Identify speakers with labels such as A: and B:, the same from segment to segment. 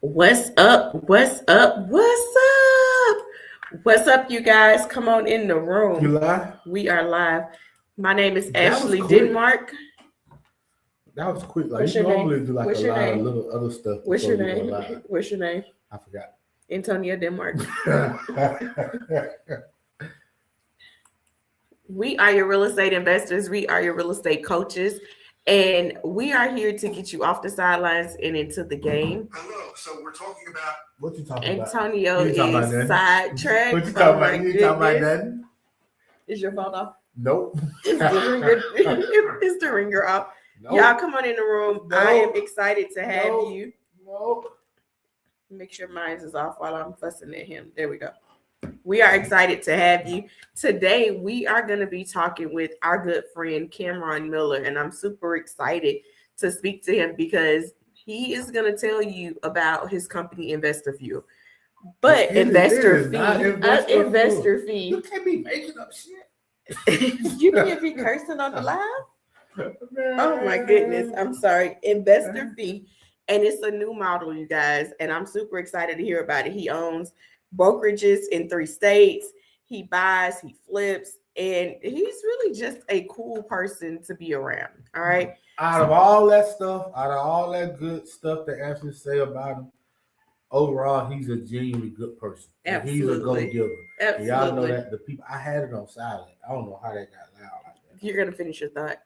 A: What's up? What's up? What's up? What's up, you guys? Come on in the
B: You
A: room.
B: lie?
A: We are live. My name is
B: That was
A: Ashley
B: quick.
A: Denmark.
B: That was quick. Like
A: What's
B: you
A: your name?
B: normally do like
A: What's
B: a
A: your
B: lot of
A: name?
B: little other stuff
A: What's
B: before
A: your
B: you go
A: name?
B: live.
A: What's your name?
B: I forgot.
A: Antonia Denmark. We are your real estate investors. We are your real estate coaches. And we are here to get you off the sidelines and into the game.
C: Hello. So we're talking about
B: What you talking
A: Antonio
B: You ain't talking about
A: is
B: nothing.
A: sidetracked.
B: What you talking
A: Oh
B: about?
A: my
B: You ain't talking about
A: goodness.
B: nothing?
A: Is your phone off?
B: Nope.
A: It's the ringer. It's the ringer off.
B: Nope.
A: Y'all come on in the room. I am excited to have
B: Nope.
A: you.
B: Nope.
A: Make sure mine is off while I'm fussing at him. There we go. We are excited to have you. Today, we are going to be talking with our good friend, Cameron Miller, and I'm super excited to speak to him because he is going to tell you about his company, Investor Fuel. But investor fee, investor fee.
B: You can't be making up shit.
A: You can't be cursing on the live. Oh my goodness. I'm sorry. Investor fee. And it's a new model, you guys. And I'm super excited to hear about it. He owns brokerages in 3 states. He buys, he flips, and he's really just a cool person to be around. All right.
B: Out of all that stuff, out of all that good stuff that Ashley say about him, overall, he's a genuinely good person. And he's a go-giver.
A: Absolutely.
B: Y'all know that the people I had it on silent. I don't know how that got loud like that.
A: You're gonna finish your thought.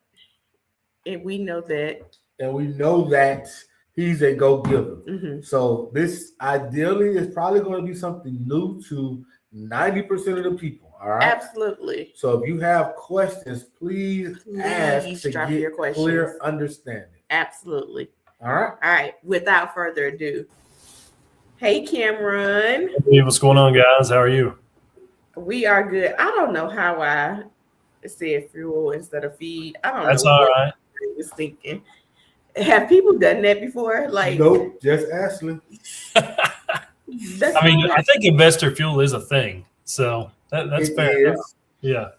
A: And we know that.
B: And we know that he's a go-giver.
A: Mm-hmm.
B: So this ideally is probably going to be something new to 90% of the people. All right.
A: Absolutely.
B: So if you have questions, please ask to
A: drop
B: get
A: your questions.
B: clear understanding.
A: Absolutely.
B: All right.
A: All right. Without further ado. Hey, Cameron.
D: Hey, what's going on, guys? How are you?
A: We are good. I don't know how I said fuel instead of feed. I don't
D: That's
A: know
D: all
A: what
D: right.
A: I was thinking. Have people done that before? Like,
B: nope, just Ashley.
D: I mean, I think investor fuel is a thing, so that's fair enough. Yeah.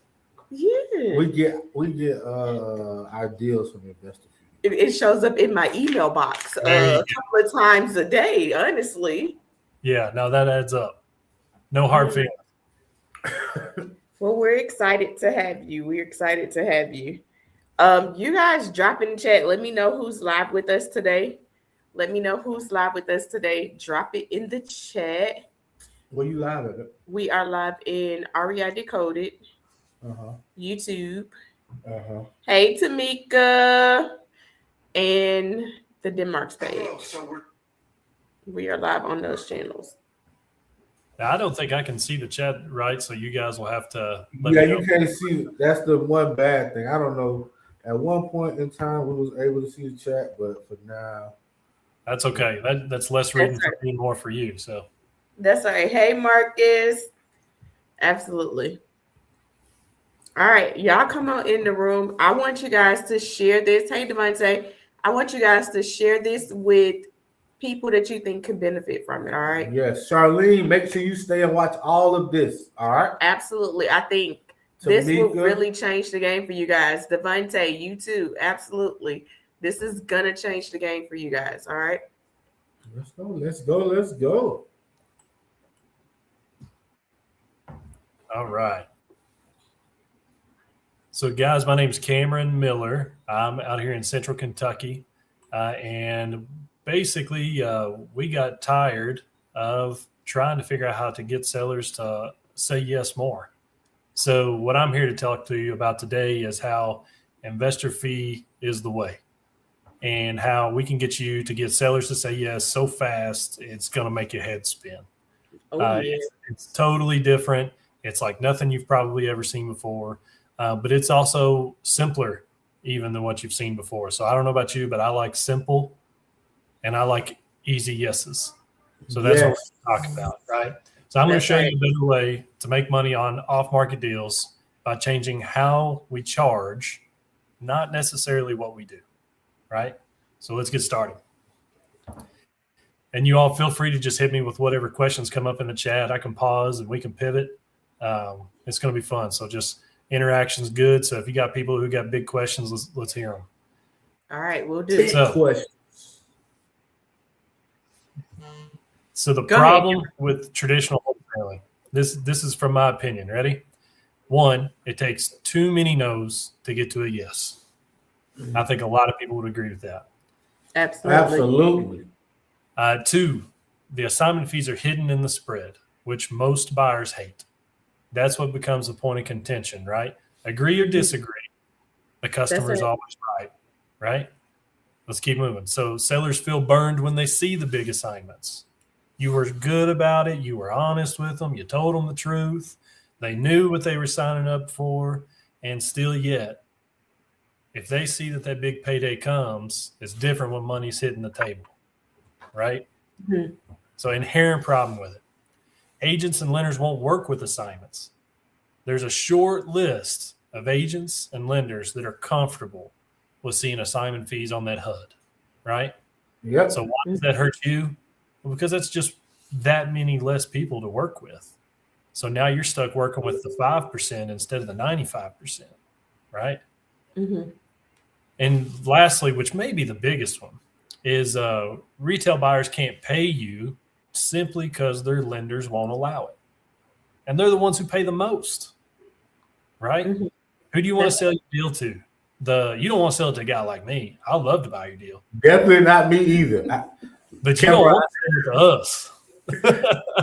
A: Yeah.
B: We get ideals from investor fuel.
A: It shows up in my email box a couple of times a day, honestly.
D: Yeah, no, that adds up. No hard feelings.
A: Well, we're excited to have you. We're excited to have you. You guys drop in the chat. Let me know who's live with us today. Let me know who's live with us today. Drop it in the chat.
B: Where you live at?
A: We are live in REI Decoded,
B: Uh-huh.
A: YouTube.
B: Uh-huh.
A: Hey, Tamika, and the Denmark page.
C: So
A: we are live on those channels.
D: Now, I don't think I can see the chat right, so you guys will have to let
B: me
D: me know.
B: You can't see. That's the one bad thing. I don't know. At one point in time, we was able to see the chat, but for now,
D: that's okay. That's less reading for me, more for you. So
A: that's all right. Hey, Marcus. Absolutely. All right, y'all come on in the room. I want you guys to share this. Hey, Devontae. I want you guys to share this with people that you think can benefit from it. All right.
B: Yes, Charlene, make sure you stay and watch all of this. All right.
A: Absolutely. I think this will really change the game for you guys. Devontae, you too. Absolutely. This is gonna change the game for you guys. All right.
B: Let's go. Let's go. Let's go.
D: all right. So, guys, my name is Cameron Miller. I'm out here in Central Kentucky, and basically, we got tired of trying to figure out how to get sellers to say yes more. So what I'm here to talk to you about today is how investor fee is the way, and how we can get you to get sellers to say yes so fast it's going to make your head spin. It's totally different. It's like nothing you've probably ever seen before, but it's also simpler even than what you've seen before. So I don't know about you, but I like simple and I like easy yeses. So that's what we're talking about, right? So I'm going to show you a better way to make money on off-market deals by changing how we charge, not necessarily what we do, right? So let's get started. And you all feel free to just hit me with whatever questions come up in the chat. I can pause and we can pivot. It's going to be fun. So just interaction's good. So if you got people who got big questions, let's hear them.
A: All right, we'll do
B: questions.
D: So the
A: Go
D: problem
A: ahead.
D: with traditional wholesaling, this is from my opinion. Ready? One, it takes too many no's to get to a yes. I think a lot of people would agree with that.
A: Absolutely.
D: Two, the assignment fees are hidden in the spread, which most buyers hate. That's what becomes a point of contention, right? Agree or disagree, the customer is always right? Let's keep moving. So sellers feel burned when they see the big assignments. You were good about it. You were honest with them. You told them the truth. They knew what they were signing up for. And still yet, if they see that big payday comes, it's different when money's hitting the table, right?
A: Mm-hmm.
D: So inherent problem with it. Agents and lenders won't work with assignments. There's a short list of agents and lenders that are comfortable with seeing assignment fees on that HUD, right?
B: Yep.
D: So why does that hurt you? Well, because that's just that many less people to work with. So now you're stuck working with the 5% instead of the 95%, right?
A: Mm-hmm.
D: And lastly, which may be the biggest one, is retail buyers can't pay you simply because their lenders won't allow it. And they're the ones who pay the most, right?
A: Mm-hmm.
D: Who do you want to sell your deal to? You don't want to sell it to a guy like me. I'd love to buy your deal.
B: Definitely not me either.
D: But you don't want to sell it to us.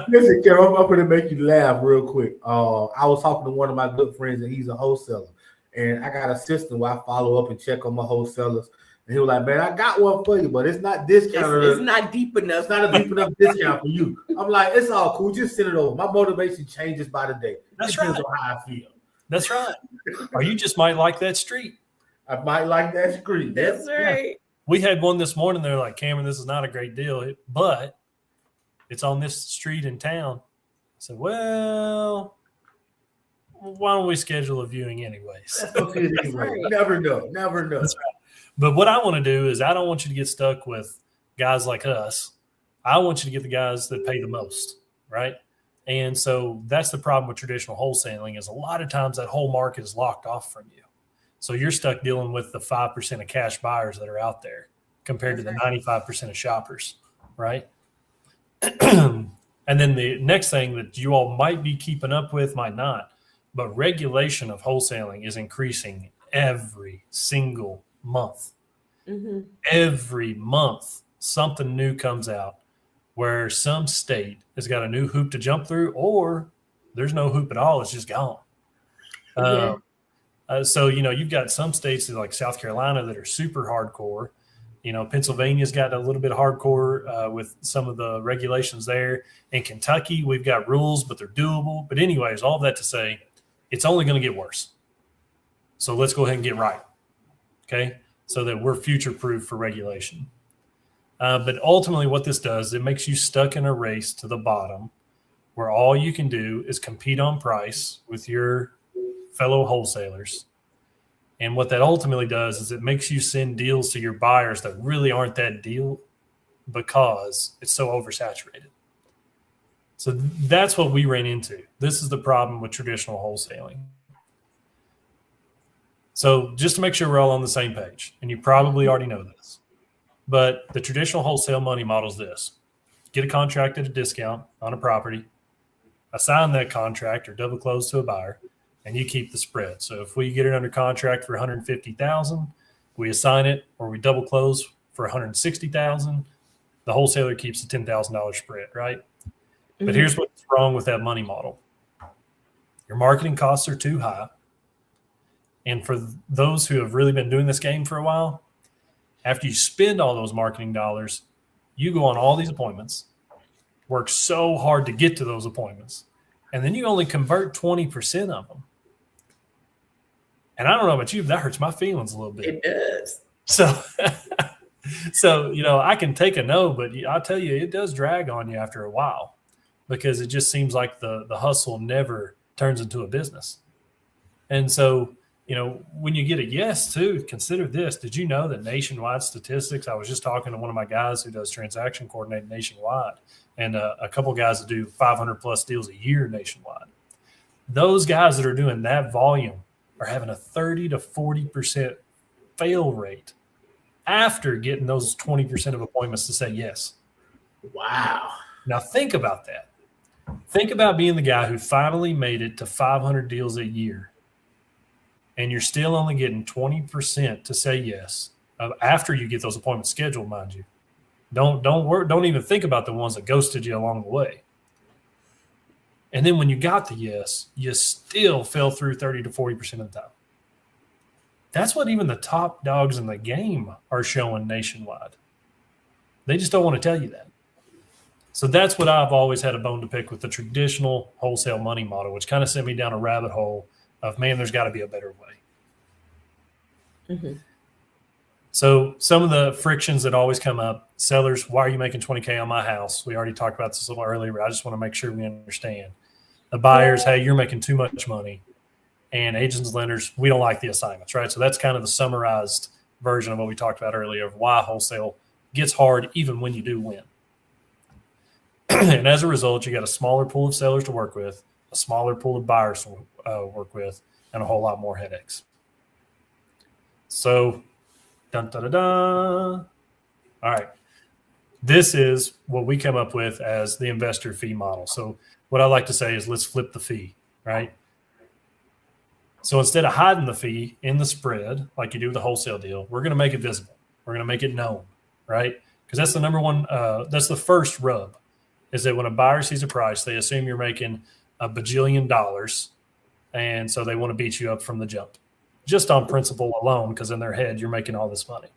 B: Listen, Carol, I'm going to make you laugh real quick. I was talking to one of my good friends, and he's a wholesaler. And I got a system where I follow up and check on my wholesalers. And he was like, man, I got one for you, but it's not discounted.
A: It's not deep enough.
B: It's not a deep enough discount for you. I'm like, it's all cool. Just send it over. My motivation changes by the day.
D: That's
B: Depends
D: right.
B: on how I feel.
D: That's right. Or you just might like that street.
B: I might like that street.
A: That's right.
D: Yeah. We had one this morning. They're like, Cameron, this is not a great deal, but it's on this street in town. I said, well, why don't we schedule a viewing anyways?
B: Anyway. Never know. Never know.
D: That's right. But what I want to do is I don't want you to get stuck with guys like us. I want you to get the guys that pay the most, right? And so that's the problem with traditional wholesaling is a lot of times that whole market is locked off from you. So you're stuck dealing with the 5% of cash buyers that are out there compared to the 95% of shoppers, right? And then the next thing that you all might be keeping up with, might not, but regulation of wholesaling is increasing every single month.
A: Mm-hmm.
D: Every month, something new comes out where some state has got a new hoop to jump through, or there's no hoop at all. It's just gone. So, you've got some states like South Carolina that are super hardcore. Pennsylvania's got a little bit of hardcore with some of the regulations there. In Kentucky, we've got rules, but they're doable. But anyways, all that to say, it's only going to get worse. So let's go ahead and get right, okay, so that we're future-proof for regulation. But ultimately what this does, it makes you stuck in a race to the bottom where all you can do is compete on price with your fellow wholesalers. And what that ultimately does is it makes you send deals to your buyers that really aren't that deal because it's so oversaturated. So that's what we ran into. This is the problem with traditional wholesaling. So just to make sure we're all on the same page, and you probably already know this, but the traditional wholesale money model is this. Get a contract at a discount on a property, assign that contract or double close to a buyer, and you keep the spread. So if we get it under contract for $150,000, we assign it or we double close for $160,000, the wholesaler keeps the $10,000 spread, right? Mm-hmm. But here's what's wrong with that money model. Your marketing costs are too high. And for those who have really been doing this game for a while, after you spend all those marketing dollars, you go on all these appointments, work so hard to get to those appointments, and then you only convert 20% of them. And I don't know about you, but that hurts my feelings a little bit.
A: It does.
D: So I can take a no, but I'll tell you, it does drag on you after a while because it just seems like the hustle never turns into a business. And so, when you get a yes too, consider this. Did you know that nationwide statistics, I was just talking to one of my guys who does transaction coordinating nationwide and a couple of guys that do 500 plus deals a year nationwide. Those guys that are doing that volume are having a 30 to 40% fail rate after getting those 20% of appointments to say yes.
B: Wow.
D: Now think about that. Think about being the guy who finally made it to 500 deals a year, and you're still only getting 20% to say yes after you get those appointments scheduled, mind you. Don't even think about the ones that ghosted you along the way. And then when you got the yes, you still fell through 30 to 40% of the time. That's what even the top dogs in the game are showing nationwide. They just don't want to tell you that. So that's what I've always had a bone to pick with the traditional wholesale money model, which kind of sent me down a rabbit hole of, man, there's got to be a better way.
A: Mm-hmm.
D: So some of the frictions that always come up, sellers, why are you making $20K on my house? We already talked about this a little earlier, but I just want to make sure we understand. The buyers, hey, you're making too much money. And agents and lenders, we don't like the assignments, right? So that's kind of the summarized version of what we talked about earlier of why wholesale gets hard even when you do win. And as a result, you got a smaller pool of sellers to work with, a smaller pool of buyers to work with, and a whole lot more headaches. So, dun, dun, dun, dun. All right. This is what we come up with as the investor fee model. So what I like to say is let's flip the fee, right? So instead of hiding the fee in the spread, like you do with the wholesale deal, we're going to make it visible. We're going to make it known, right? Because that's the number one, that's the first rub, is that when a buyer sees a price, they assume you're making a bajillion dollars, and so they want to beat you up from the jump, just on principle alone, because in their head, you're making all this money.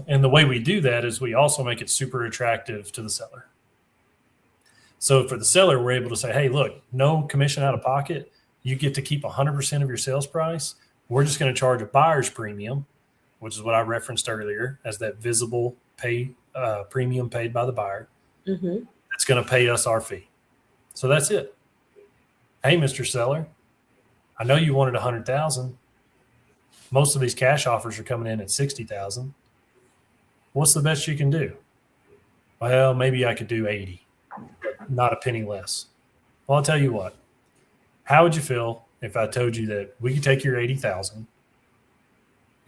D: And the way we do that is we also make it super attractive to the seller. So for the seller, we're able to say, hey, look, no commission out of pocket. You get to keep 100% of your sales price. We're just going to charge a buyer's premium, which is what I referenced earlier as that visible pay premium paid by the buyer.
A: Mm-hmm.
D: It's going to pay us our fee. So that's it. Hey, Mr. Seller, I know you wanted 100,000. Most of these cash offers are coming in at 60,000. What's the best you can do? Well, maybe I could do 80, not a penny less. Well, I'll tell you what. How would you feel if I told you that we could take your 80,000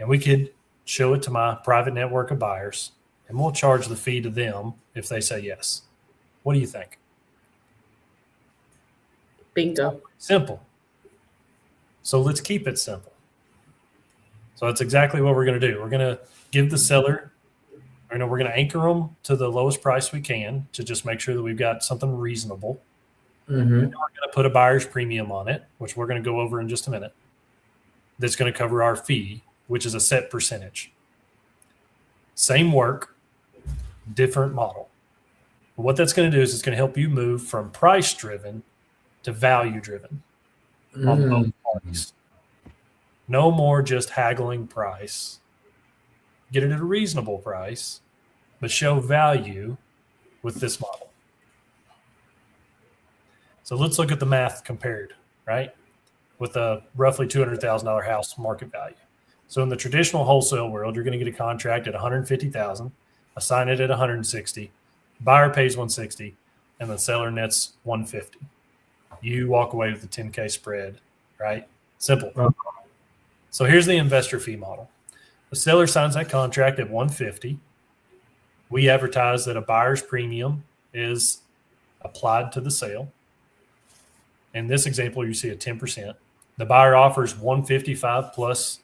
D: and we could show it to my private network of buyers, and we'll charge the fee to them if they say yes? What do you think?
A: Bingo.
D: Simple. So let's keep it simple. So that's exactly what we're going to do. We're going to give the seller, we're going to anchor them to the lowest price we can to just make sure that we've got something reasonable.
B: Mm-hmm.
D: And we're going to put a buyer's premium on it, which we're going to go over in just a minute. That's going to cover our fee, which is a set percentage. Same work, different model. What that's going to do is it's going to help you move from price-driven to value-driven on both parties. No more just haggling price. Get it at a reasonable price, but show value with this model. So let's look at the math compared, right? With a roughly $200,000 house market value. So in the traditional wholesale world, you're going to get a contract at $150,000, assign it at $160,000, buyer pays $160,000, and the seller nets $150,000. You walk away with a $10K spread, right? Simple. So here's the investor fee model. The seller signs that contract at $150,000. We advertise that a buyer's premium is applied to the sale. In this example, you see a 10%. The buyer offers $155,000 plus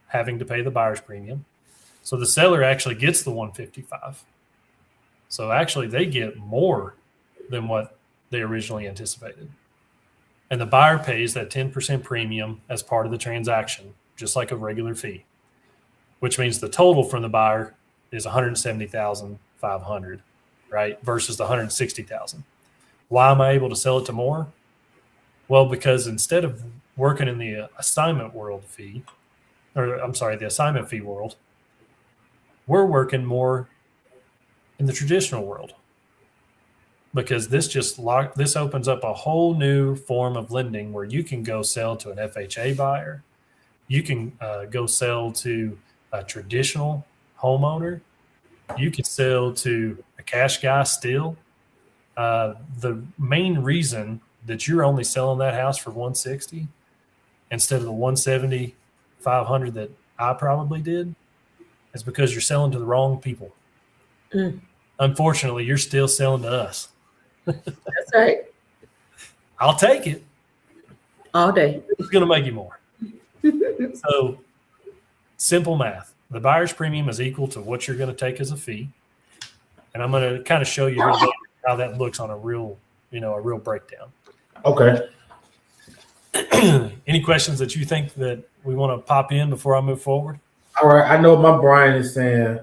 D: having to pay the buyer's premium. So the seller actually gets the $155,000. So actually they get more than what they originally anticipated. And the buyer pays that 10% premium as part of the transaction, just like a regular fee, which means the total from the buyer is $170,500, right? Versus the $160,000. Why am I able to sell it to more? Well, because instead of working in the assignment world fee, the assignment fee world, we're working more in the traditional world. Because this opens up a whole new form of lending where you can go sell to an FHA buyer. You can go sell to a traditional homeowner. You can sell to a cash guy still. The main reason that you're only selling that house for $160,000 instead of the $170,000, $500,000 that I probably did is because you're selling to the wrong people. unfortunately, you're still selling to us.
A: That's right.
D: I'll take it.
A: All day.
D: It's going to make you more. So simple math. The buyer's premium is equal to what you're going to take as a fee. And I'm going to kind of show you how that looks on a real breakdown.
B: Okay.
D: Any questions that you think that we want to pop in before I move forward?
B: All right. I know my Brian is saying,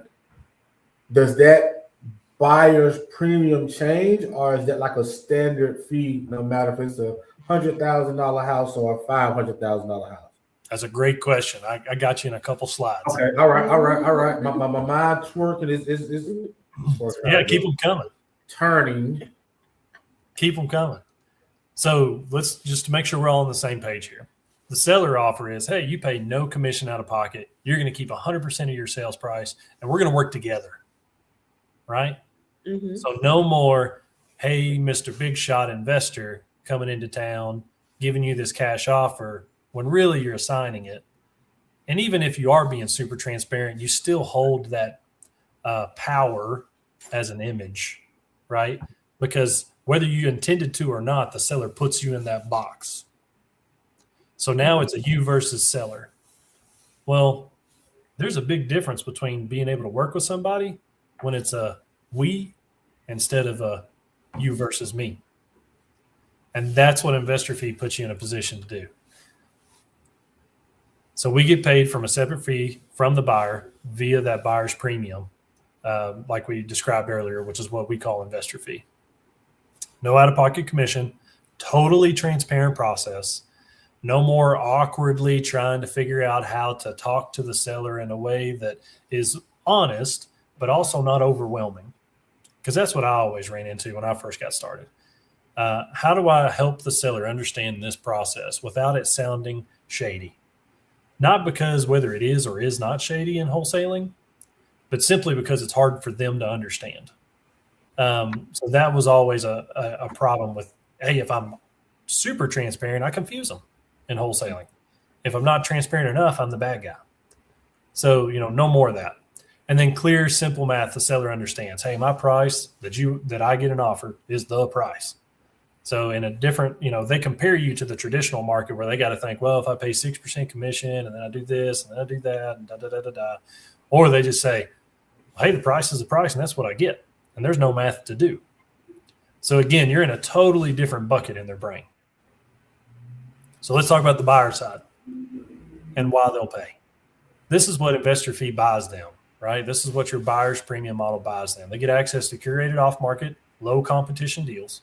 B: does that buyer's premium change, or is that like a standard fee no matter if it's a $100,000 house or a $500,000 house?
D: That's a great question. I got you in a couple slides.
B: Okay. All right. My mind's working. Is
D: Yeah, keep them coming.
B: Turning.
D: Keep them coming. So let's just to make sure we're all on the same page here. The seller offer is, hey, you pay no commission out of pocket. You're going to keep 100% of your sales price, and we're going to work together, right?
A: Mm-hmm.
D: So no more, hey, Mr. Big Shot investor coming into town, giving you this cash offer when really you're assigning it. And even if you are being super transparent, you still hold that power as an image, right? Because whether you intended to or not, the seller puts you in that box. So now it's a you versus seller. Well, there's a big difference between being able to work with somebody when it's a we instead of a you versus me. And that's what investor fee puts you in a position to do. So we get paid from a separate fee from the buyer via that buyer's premium, like we described earlier, which is what we call investor fee. No out-of-pocket commission, totally transparent process. No more awkwardly trying to figure out how to talk to the seller in a way that is honest, but also not overwhelming. Because that's what I always ran into when I first got started. How do I help the seller understand this process without it sounding shady? Not because whether it is or is not shady in wholesaling, but simply because it's hard for them to understand. So that was always a problem with, hey, if I'm super transparent, I confuse them in wholesaling. If I'm not transparent enough, I'm the bad guy. So, no more of that. And then clear, simple math, the seller understands, hey, my price that I get an offer is the price. So in a different, they compare you to the traditional market where they got to think, well, if I pay 6% commission and then I do this and then I do that and da. Or they just say, hey, the price is the price and that's what I get. And there's no math to do. So again, you're in a totally different bucket in their brain. So let's talk about the buyer side and why they'll pay. This is what investor fee buys them, right? This is what your buyer's premium model buys them. They get access to curated off-market, low competition deals.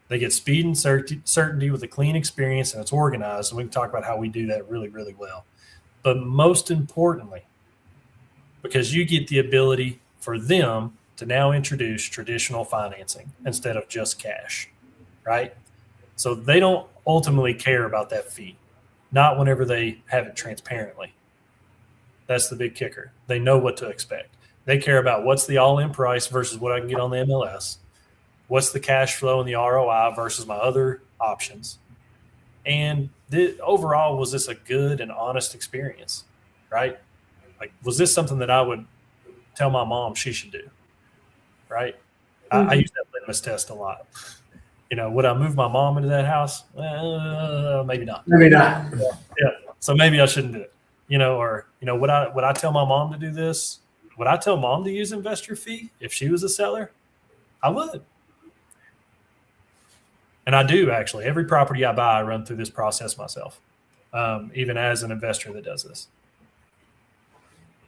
D: They get speed and certainty with a clean experience, and it's organized. And we can talk about how we do that really, really well. But most importantly, because you get the ability for them to now introduce traditional financing instead of just cash, right? So they don't ultimately care about that fee, not whenever they have it transparently. That's the big kicker. They know what to expect. They care about what's the all-in price versus what I can get on the MLS. What's the cash flow and the ROI versus my other options? And overall, was this a good and honest experience, right? Like, was this something that I would tell my mom she should do, right? Mm-hmm. I use that litmus test a lot. Would I move my mom into that house? Maybe not.
B: Maybe not.
D: Yeah. So maybe I shouldn't do it. Would I tell my mom to do this? Would I tell mom to use investor fee if she was a seller? I would. And I do, actually. Every property I buy, I run through this process myself, even as an investor that does this.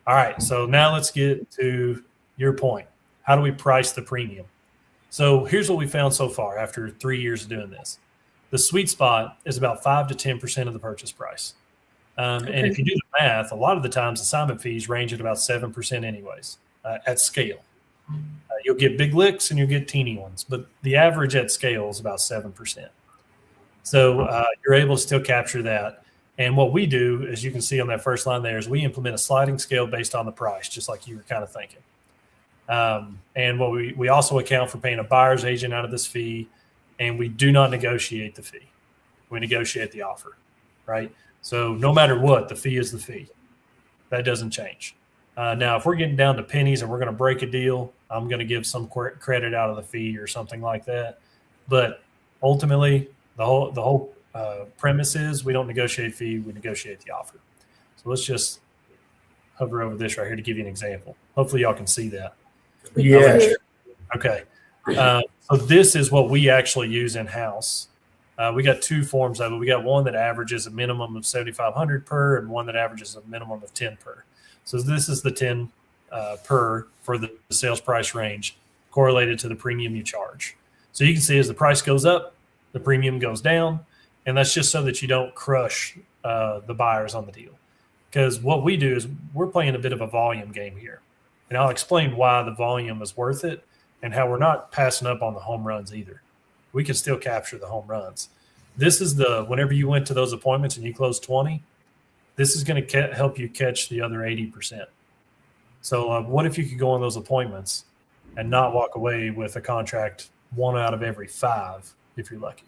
D: All right, so now let's get to your point. How do we price the premium? So here's what we found so far after 3 years of doing this. The sweet spot is about 5 to 10% of the purchase price. And if you do the math, a lot of the times assignment fees range at about 7% anyways, at scale. You'll get big licks and you'll get teeny ones, but the average at scale is about 7%. So you're able to still capture that. And what we do, as you can see on that first line there, is we implement a sliding scale based on the price, just like you were kind of thinking. And what we also account for paying a buyer's agent out of this fee, and we do not negotiate the fee. We negotiate the offer, right? So no matter what, the fee is the fee. That doesn't change. Now, if we're getting down to pennies and we're going to break a deal, I'm going to give some credit out of the fee or something like that. But ultimately, the whole premise is we don't negotiate fee, we negotiate the offer. So let's just hover over this right here to give you an example. Hopefully, y'all can see that.
B: Yeah.
D: Okay. So this is what we actually use in house. We got two forms of it. We got one that averages a minimum of 7,500 per, and one that averages a minimum of 10 per. So this is the 10 per for the sales price range correlated to the premium you charge. So you can see as the price goes up, the premium goes down, and that's just so that you don't crush the buyers on the deal. Because what we do is we're playing a bit of a volume game here. And I'll explain why the volume is worth it and how we're not passing up on the home runs either. We can still capture the home runs. This is whenever you went to those appointments and you closed 20, this is going to help you catch the other 80%. So what if you could go on those appointments and not walk away with a contract 1 out of every 5 if you're lucky?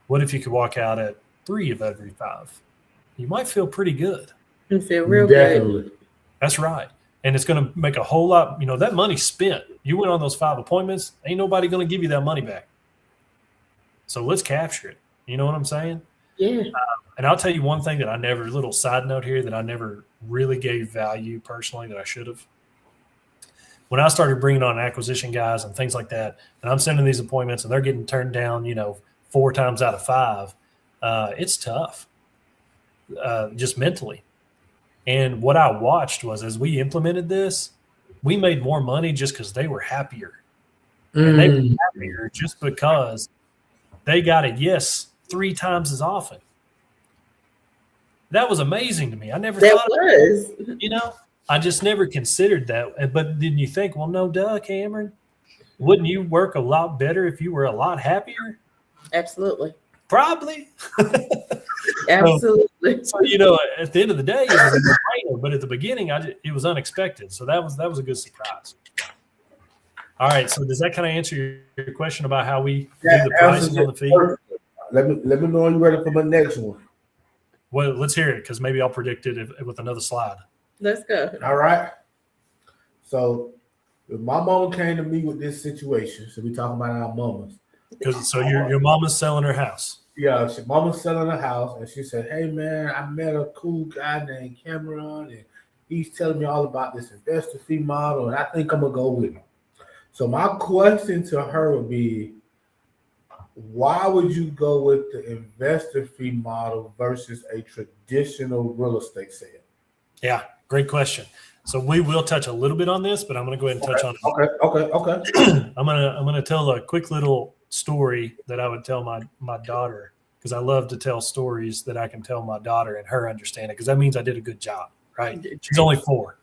D: What if you could walk out at 3 of every 5? You might feel pretty good.
A: You feel real
B: Definitely.
A: good.
D: That's right. And it's going to make a whole lot, that money's spent. You went on those 5 appointments, ain't nobody going to give you that money back. So let's capture it. You know what I'm saying?
A: Yeah.
D: And I'll tell you one thing that little side note here that I never really gave value personally that I should have. When I started bringing on acquisition guys and things like that, and I'm sending these appointments and they're getting turned down, 4 times out of 5, it's tough, just mentally. And what I watched was as we implemented this, we made more money just because they were happier. And they were happier just because they got a yes 3 times as often. That was amazing to me. I never thought
A: was.
D: I just never considered that. But didn't you think, well, no, duh, Cameron, wouldn't you work a lot better if you were a lot happier?
A: Absolutely.
D: Probably.
A: Absolutely.
D: So, at the end of the day, it was a no-brainer, but at the beginning, it was unexpected. So that was a good surprise. All right. So does that kind of answer your question about how we do the pricing on the fee?
B: Let me know when you're ready for my next one.
D: Well, let's hear it because maybe I'll predict it with another slide.
A: Let's go.
B: All right. So if my mama came to me with this situation, so we talking about our mamas.
D: So your mama's selling her house.
B: Yeah, mama's selling a house, and she said, "Hey man, I met a cool guy named Cameron, and he's telling me all about this investor fee model, and I think I'm gonna go with him." So my question to her would be, why would you go with the investor fee model versus a traditional real estate sale?
D: Yeah, great question. So we will touch a little bit on this, but I'm going to go ahead and touch on it.
B: Okay.
D: I'm going to tell a quick little story that I would tell my daughter, because I love to tell stories that I can tell my daughter and her understand it, because that means I did a good job, right? She's only 4.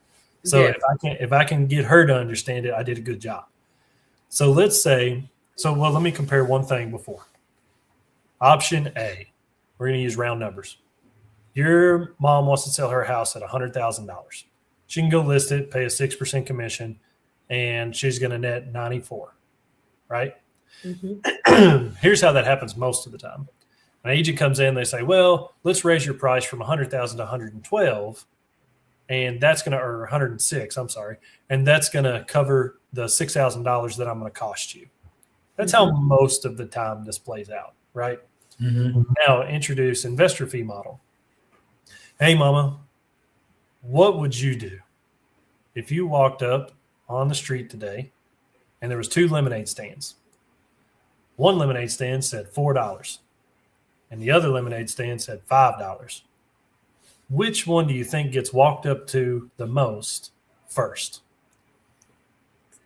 D: So
A: Yeah.
D: if I can get her to understand it, I did a good job. So let's say, let me compare one thing before. Option A, we're going to use round numbers. Your mom wants to sell her house at $100,000. She can go list it, pay a 6% commission, and she's going to net 94, right?
A: Mm-hmm.
D: Here's how that happens most of the time. An agent comes in, they say, well, let's raise your price from 100,000 to 112, and that's going to, or 106, I'm sorry, and that's going to cover the $6,000 that I'm going to cost you. That's how most of the time this plays out, right?
B: Mm-hmm.
D: Now introduce investor fee model. Hey, mama, what would you do if you walked up on the street today and there was 2 lemonade stands? One lemonade stand said $4 and the other lemonade stand said $5. Which one do you think gets walked up to the most first?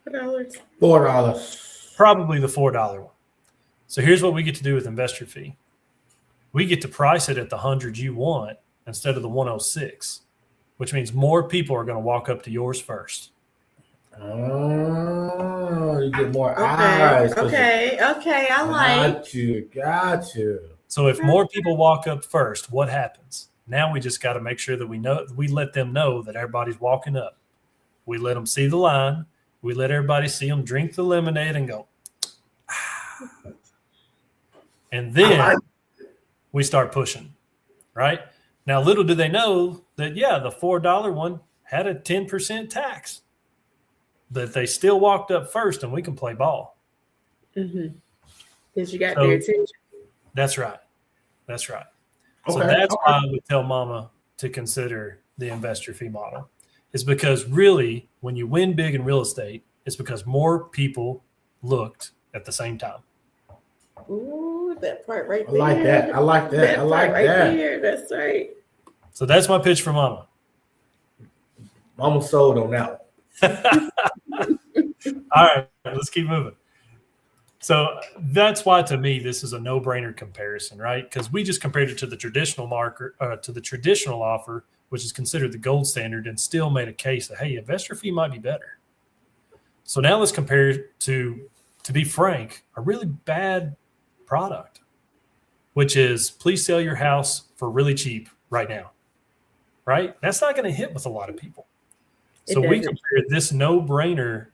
B: $4.
D: Probably the $4 one. So here's what we get to do with investor fee. We get to price it at the 100 you want instead of the 106, which means more people are going to walk up to yours first.
B: Oh, you get more eyes.
A: Okay. I like.
B: Got you.
D: So if more people walk up first, what happens? Now we just got to make sure that we let them know that everybody's walking up. We let them see the line. We let everybody see them drink the lemonade and go, ah. And then we start pushing, right? Now, little do they know that, the $4 one, had a 10% tax, but they still walked up first, and we can play ball.
A: Mm-hmm. Because you got their attention.
D: That's right. That's right.
B: Okay.
D: So that's why I would tell mama to consider the investor fee model, is because really when you win big in real estate, it's because more people looked at the same time.
A: Ooh, that part right there.
B: I like that. I like that. I like
A: right
B: that.
A: there. That's right.
D: So that's my pitch for mama.
B: Mama sold on that one.
D: All right, let's keep moving. So that's why, to me, this is a no-brainer comparison, right? Because we just compared it to the traditional to the traditional offer, which is considered the gold standard, and still made a case that, hey, investor fee might be better. So now let's compare it to be frank, a really bad product, which is please sell your house for really cheap right now, right? That's not going to hit with a lot of people. So we compare this no-brainer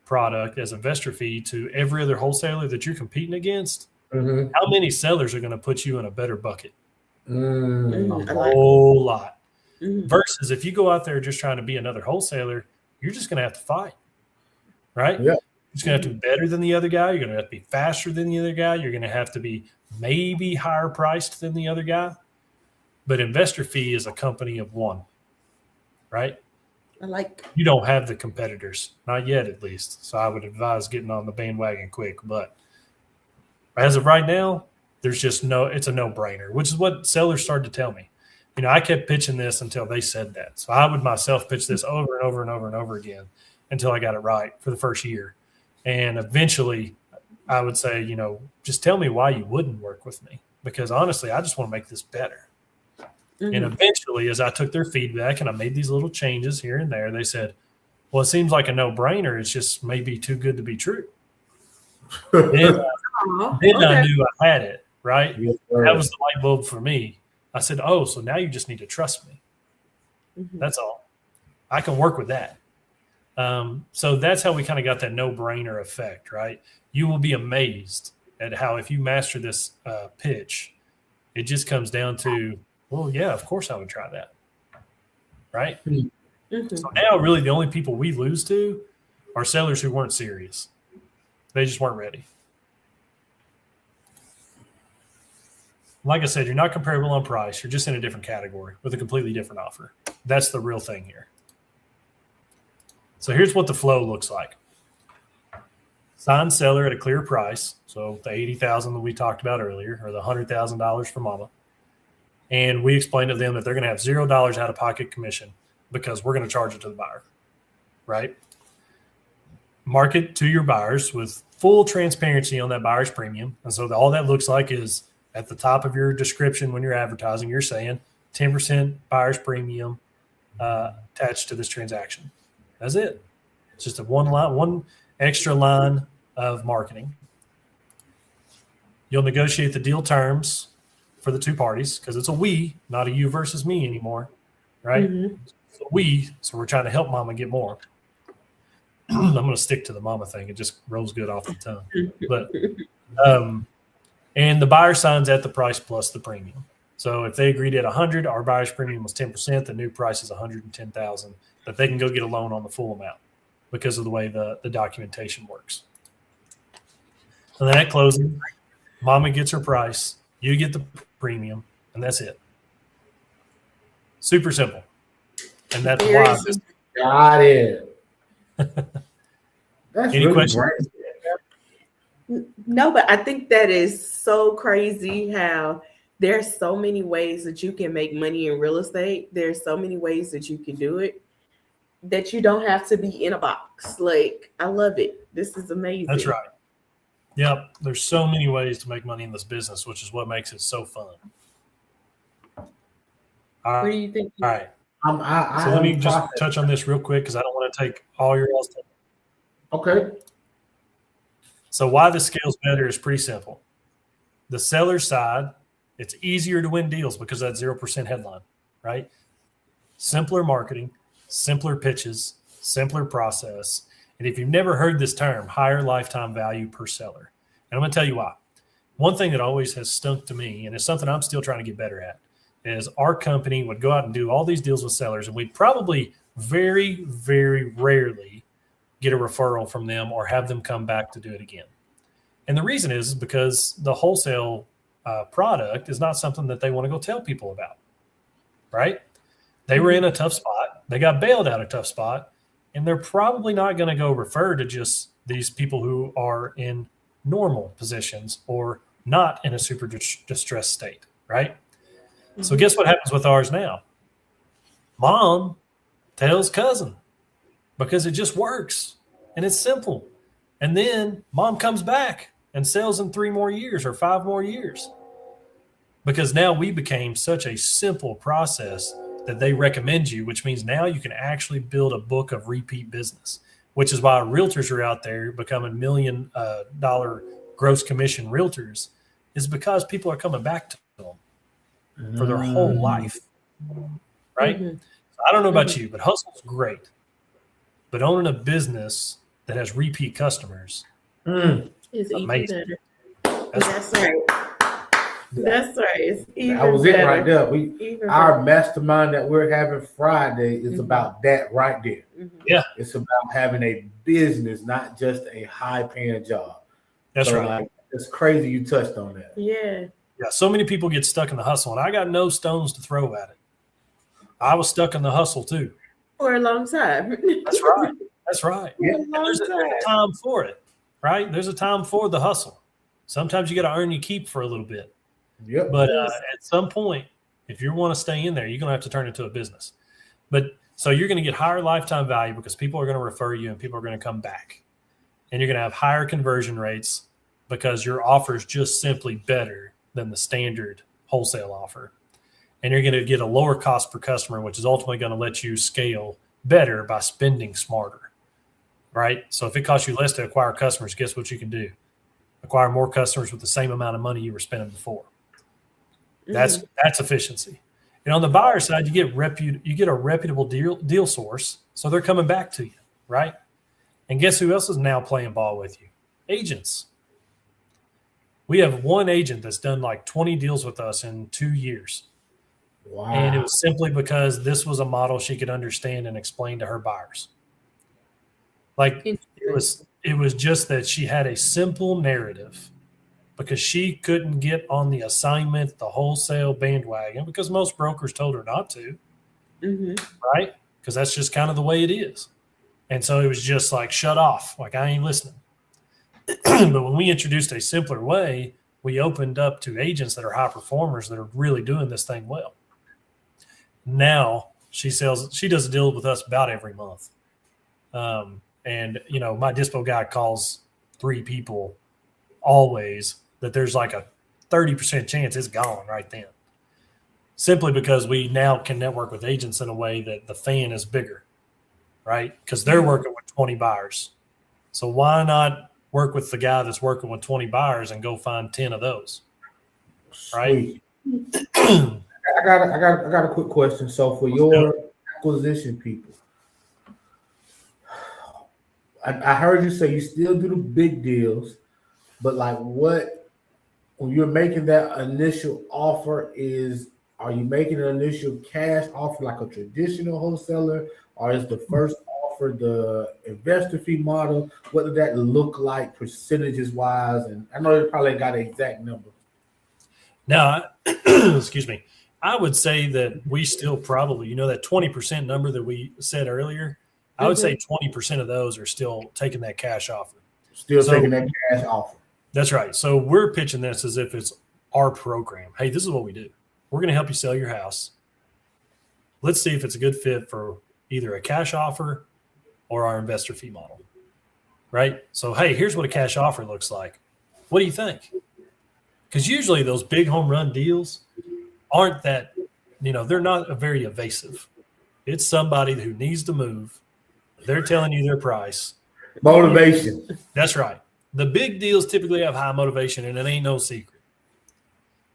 D: product as investor fee to every other wholesaler that you're competing against.
B: Mm-hmm.
D: How many sellers are going to put you in a better bucket?
B: Mm-hmm.
D: A whole lot.
A: Mm-hmm.
D: Versus if you go out there just trying to be another wholesaler, you're just going to have to fight, right?
B: Yeah.
D: You're just going to have to be better than the other guy. You're going to have to be faster than the other guy. You're going to have to be maybe higher priced than the other guy. But investor fee is a company of one, right? You don't have the competitors, not yet at least. So I would advise getting on the bandwagon quick. But as of right now, there's just it's a no-brainer, which is what sellers started to tell me. You know, I kept pitching this until they said that. So I would myself pitch this over and over and over and over again until I got it right for the first year. And eventually I would say, you know, just tell me why you wouldn't work with me, because honestly, I just want to make this better. Mm-hmm. And eventually, as I took their feedback and I made these little changes here and there, they said, well, it seems like a no-brainer. It's just maybe too good to be true. Then I knew I had it, right? Yes, that was the light bulb for me. I said, oh, so now you just need to trust me. Mm-hmm. That's all. I can work with that. So that's how we kind of got that no-brainer effect, right? You will be amazed at how if you master this pitch, it just comes down to, well, yeah, of course I would try that, right? Mm-hmm. So now really the only people we lose to are sellers who weren't serious. They just weren't ready. Like I said, you're not comparable on price. You're just in a different category with a completely different offer. That's the real thing here. So here's what the flow looks like. Signed seller at a clear price, so the $80,000 that we talked about earlier, or the $100,000 for mama. And we explained to them that they're going to have $0 out of pocket commission because we're going to charge it to the buyer, right? Market to your buyers with full transparency on that buyer's premium. And so all that looks like is at the top of your description when you're advertising, you're saying 10% buyer's premium attached to this transaction. That's it. It's just one extra line of marketing. You'll negotiate the deal terms for the two parties because it's a we, not a you versus me anymore, right? Mm-hmm. It's a we, so we're trying to help mama get more. I'm going to stick to the mama thing. It just rolls good off the tongue. But and the buyer signs at the price plus the premium. So if they agreed at 100, our buyer's premium was 10%. The new price is 110,000. But they can go get a loan on the full amount because of the way the documentation works. And then at closing, mama gets her price, you get the premium, and that's it. Super simple. And that's why.
B: Got it.
D: That's any really questions?
A: No, but I think that is so crazy how there's so many ways that you can make money in real estate. There's so many ways that you can do it that you don't have to be in a box. Like, I love it. This is amazing.
D: That's right. Yep. There's so many ways to make money in this business, which is what makes it so fun. All right.
A: What do you think?
D: All right. So let me just touch on this real quick because I don't want to take all your else time.
B: Okay.
D: So why the scale's better is pretty simple. The seller side, it's easier to win deals because of that 0% headline, right? Simpler marketing, simpler pitches, simpler process. And if you've never heard this term, higher lifetime value per seller. And I'm going to tell you why. One thing that always has stunk to me, and it's something I'm still trying to get better at, is our company would go out and do all these deals with sellers, and we'd probably very, very rarely get a referral from them or have them come back to do it again. And the reason is because the wholesale product is not something that they want to go tell people about, right? They were in a tough spot. They got bailed out of a tough spot, and they're probably not going to go refer to just these people who are in normal positions or not in a super distressed state, right? Mm-hmm. So guess what happens with ours now? Mom tells cousin because it just works and it's simple. And then mom comes back and sells in 3 more years or 5 more years. Because now we became such a simple process that they recommend you, which means now you can actually build a book of repeat business, which is why realtors are out there becoming $1 million gross commission realtors, is because people are coming back to them for their whole life, right? Mm-hmm. So I don't know about you, but hustle's great. But owning a business that has repeat customers
A: is even better. That's right. That's right. It's even
B: that was
A: better.
B: It right there. Our mastermind that we're having Friday is about that right there.
D: Mm-hmm. Yeah.
B: It's about having a business, not just a high-paying job.
D: That's right.
B: It's crazy you touched on that.
A: Yeah.
D: Yeah. So many people get stuck in the hustle, and I got no stones to throw at it. I was stuck in the hustle too.
A: For a long time.
D: That's right. That's right. Yeah. There's a time for it, right? There's a time for the hustle. Sometimes you got to earn your keep for a little bit.
B: Yep.
D: But at some point, if you want to stay in there, you're going to have to turn it into a business. But so you're going to get higher lifetime value because people are going to refer you and people are going to come back. And you're going to have higher conversion rates because your offer is just simply better than the standard wholesale offer. And you're going to get a lower cost per customer, which is ultimately going to let you scale better by spending smarter, right? So if it costs you less to acquire customers, guess what you can do? Acquire more customers with the same amount of money you were spending before. That's efficiency. And on the buyer side, you get a reputable deal source, so they're coming back to you, right? And guess who else is now playing ball with you? Agents. We have one agent that's done like 20 deals with us in 2 years.
B: Wow.
D: And it was simply because this was a model she could understand and explain to her buyers. Like it was just that she had a simple narrative because she couldn't get on the assignment, the wholesale bandwagon, because most brokers told her not to, right? Because that's just kind of the way it is. And so it was just like, shut off, like I ain't listening. But when we introduced a simpler way, we opened up to agents that are high performers that are really doing this thing well. Now she does a deal with us about every month. And, my dispo guy calls 3 people always that there's like a 30% chance it's gone right then. Simply because we now can network with agents in a way that the fan is bigger, right? Because they're working with 20 buyers. So why not work with the guy that's working with 20 buyers and go find 10 of those, right?
B: I got a quick question. So for your acquisition people, I heard you say you still do the big deals, but like when you're making that initial offer, are you making an initial cash offer like a traditional wholesaler, or is the first offer the investor fee model? What did that look like percentages wise? And I know you probably got an exact number.
D: Now, excuse me. I would say that we still probably, that 20% number that we said earlier, I would say 20% of those are still taking that cash offer.
B: Taking that cash offer.
D: That's right. So we're pitching this as if it's our program. Hey, this is what we do. We're going to help you sell your house. Let's see if it's a good fit for either a cash offer or our investor fee model, right? So, hey, here's what a cash offer looks like. What do you think? Because usually those big home run deals aren't that, they're not very evasive. It's somebody who needs to move. They're telling you their price.
B: Motivation.
D: That's right. The big deals typically have high motivation, and it ain't no secret.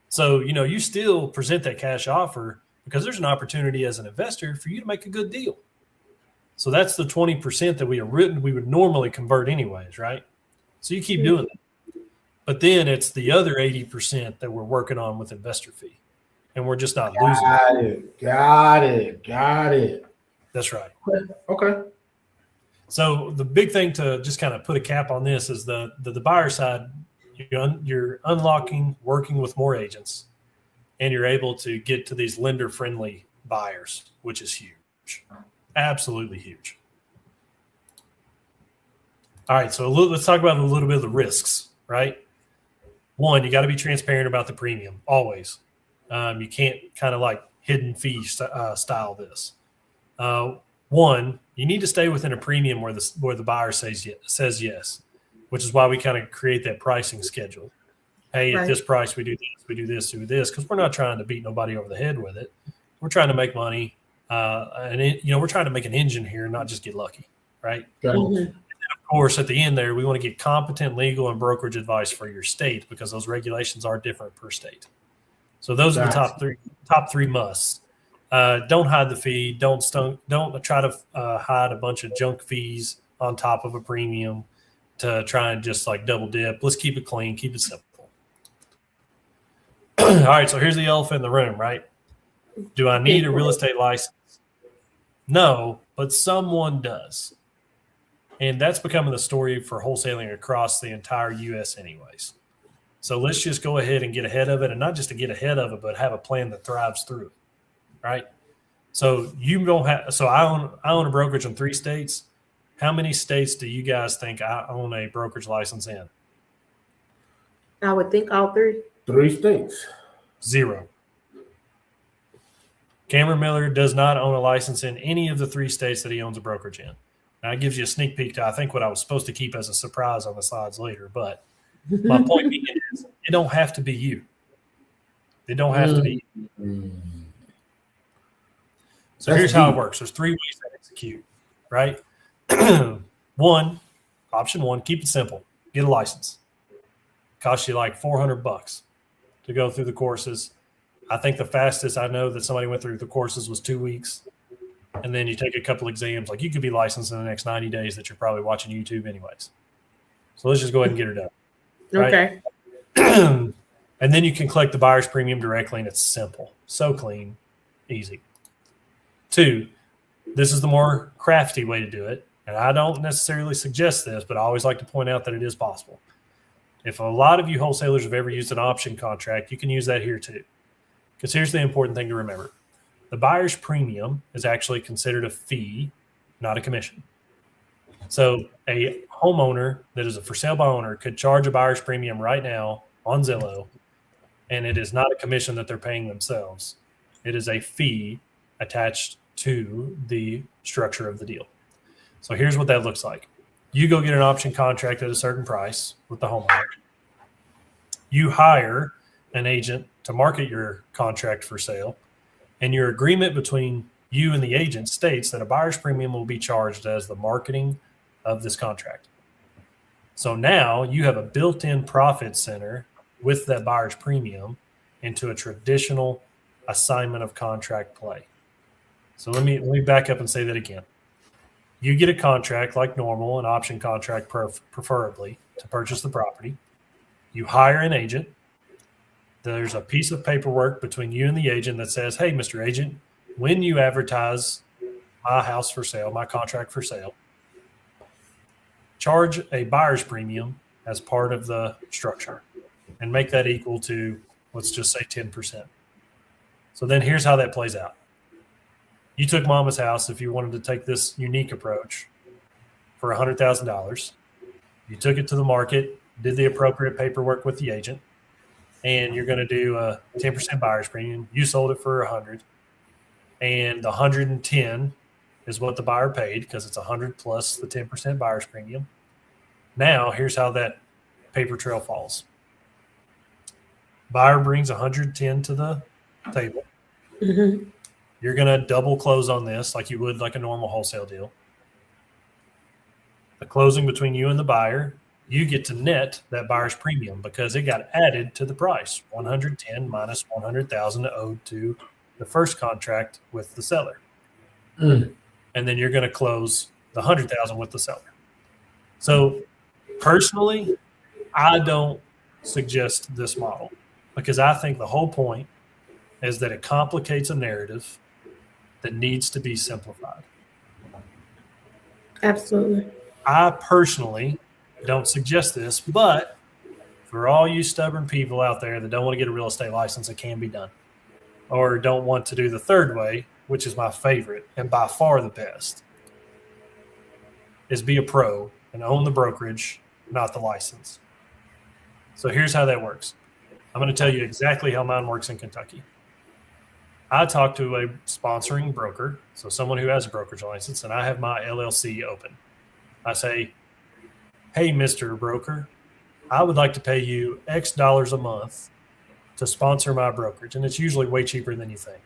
D: So, you still present that cash offer because there's an opportunity as an investor for you to make a good deal. So that's the 20% that we would normally convert anyways, right? So you keep doing that. But then it's the other 80% that we're working on with investor fee. And we're just not losing.
B: Got it.
D: That's right.
B: Okay.
D: So the big thing to just kind of put a cap on this is the buyer side, you're unlocking, working with more agents, and you're able to get to these lender-friendly buyers, which is huge. Absolutely huge. All right, so let's talk about a little bit of the risks, right? One, you got to be transparent about the premium, always. You can't kind of like hidden fee style this. One, you need to stay within a premium where the buyer says yes, which is why we kind of create that pricing schedule. Hey, at this price, we do this, because we're not trying to beat nobody over the head with it. We're trying to make money, we're trying to make an engine here, not just get lucky, right?
B: Okay.
D: Of course, at the end there, we want to get competent legal and brokerage advice for your state because those regulations are different per state. So those are the top three musts. Don't hide the fee. Don't try to hide a bunch of junk fees on top of a premium to try and just like double dip. Let's keep it clean, keep it simple. All right, so here's the elephant in the room, right? Do I need a real estate license? No, but someone does. And that's becoming the story for wholesaling across the entire U.S. anyways. So let's just go ahead and get ahead of it, and not just to get ahead of it, but have a plan that thrives through it, right? So you don't have. So I own a brokerage in 3 states. How many states do you guys think I own a brokerage license in?
A: I would think all 3.
B: 3 states.
D: 0. Cameron Miller does not own a license in any of the 3 states that he owns a brokerage in. Now, it gives you a sneak peek to, I think, what I was supposed to keep as a surprise on the slides later. But my point being is, it don't have to be you. It don't have to be you. So here's how it works. There's 3 ways to execute, right? Option one, keep it simple. Get a license. Costs you like $400 to go through the courses. I think the fastest I know that somebody went through the courses was 2 weeks. And then you take a couple exams. Like, you could be licensed in the next 90 days that you're probably watching YouTube anyways. So let's just go ahead and get her done. Right?
A: Okay.
D: And then you can collect the buyer's premium directly, and it's simple. So clean, easy. 2, this is the more crafty way to do it. And I don't necessarily suggest this, but I always like to point out that it is possible. If a lot of you wholesalers have ever used an option contract, you can use that here too. Because here's the important thing to remember. The buyer's premium is actually considered a fee, not a commission. So a homeowner that is a for sale by owner could charge a buyer's premium right now on Zillow, and it is not a commission that they're paying themselves. It is a fee attached to the structure of the deal. So here's what that looks like. You go get an option contract at a certain price with the homeowner. You hire an agent to market your contract for sale, and your agreement between you and the agent states that a buyer's premium will be charged as the marketing of this contract. So now you have a built-in profit center with that buyer's premium into a traditional assignment of contract play. So let me back up and say that again. You get a contract like normal, an option contract preferably, to purchase the property. You hire an agent. There's a piece of paperwork between you and the agent that says, hey, Mr. Agent, when you advertise my house for sale, my contract for sale, charge a buyer's premium as part of the structure and make that equal to, let's just say 10%. So then here's how that plays out. You took mama's house, if you wanted to take this unique approach, for $100,000. You took it to the market, did the appropriate paperwork with the agent, and you're going to do a 10% buyer's premium. You sold it for $100, and the $110 is what the buyer paid because it's $100 plus the 10% buyer's premium. Now, here's how that paper trail falls. Buyer brings $110 to the table.
A: Mm-hmm.
D: You're going to double close on this like you would like a normal wholesale deal. The closing between you and the buyer, you get to net that buyer's premium because it got added to the price. 110 minus 100,000 owed to the first contract with the seller. And then you're going to close the 100,000 with the seller. So personally, I don't suggest this model because I think the whole point is that it complicates a narrative that needs to be simplified.
A: Absolutely.
D: I personally don't suggest this, but for all you stubborn people out there that don't want to get a real estate license, it can be done. Or don't want to do the third way, which is my favorite and by far the best, is be a pro and own the brokerage, not the license. So here's how that works. I'm going to tell you exactly how mine works in Kentucky. I talk to a sponsoring broker, so someone who has a brokerage license, and I have my LLC open. I say, hey, Mr. Broker, I would like to pay you X dollars a month to sponsor my brokerage, and it's usually way cheaper than you think.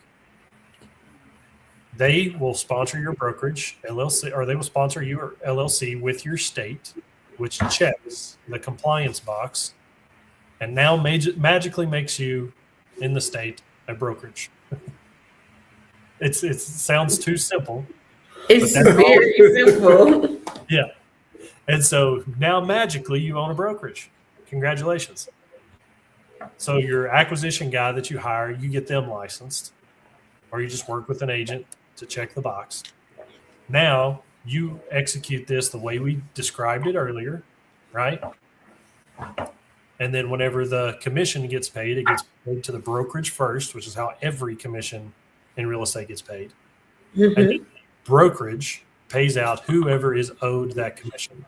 D: They will sponsor your brokerage LLC, or they will sponsor your LLC with your state, which checks the compliance box, and now magically makes you in the state a brokerage. It sounds too simple.
A: It's very simple.
D: Yeah. And so now magically you own a brokerage. Congratulations. So your acquisition guy that you hire, you get them licensed, or you just work with an agent to check the box. Now you execute this the way we described it earlier, right? And then whenever the commission gets paid, it gets paid to the brokerage first, which is how every commission in real estate gets paid. And then brokerage pays out whoever is owed that commission.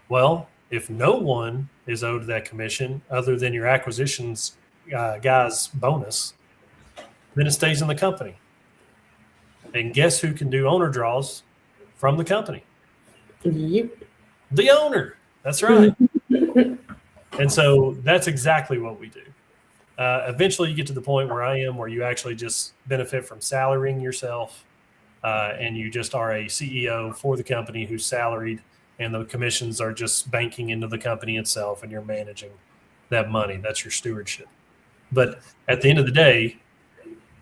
D: Well, if no one is owed that commission other than your acquisitions guy's bonus, then it stays in the company. And guess who can do owner draws from the company?
A: Yep.
D: The owner. That's right. And so that's exactly what we do. Eventually you get to the point where I am, where you actually just benefit from salarying yourself, and you just are a CEO for the company who's salaried, and the commissions are just banking into the company itself, and you're managing that money. That's your stewardship. But at the end of the day,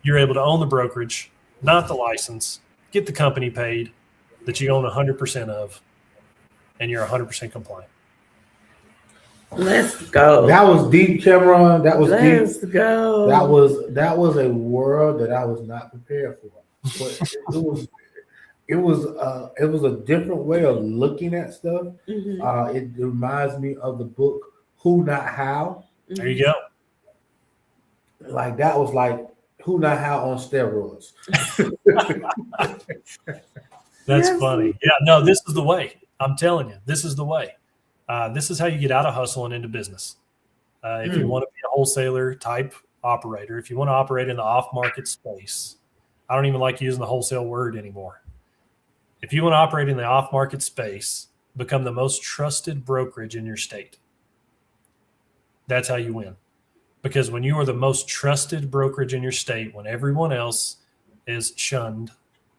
D: you're able to own the brokerage, not the license, get the company paid that you own 100% of, and you're 100% compliant.
A: Let's go.
B: That was deep, Cameron. That was deep.
A: Let's go.
B: That was a world that I was not prepared for. But it was a different way of looking at stuff.
A: Mm-hmm.
B: It reminds me of the book Who Not How.
D: There you go.
B: Like that was like Who Not How on steroids.
D: That's funny. Yeah, no, this is the way. I'm telling you, this is the way. This is how you get out of hustle and into business. If you want to be a wholesaler type operator, if you want to operate in the off-market space, I don't even like using the wholesale word anymore. If you want to operate in the off-market space, become the most trusted brokerage in your state. That's how you win. Because when you are the most trusted brokerage in your state, when everyone else is shunned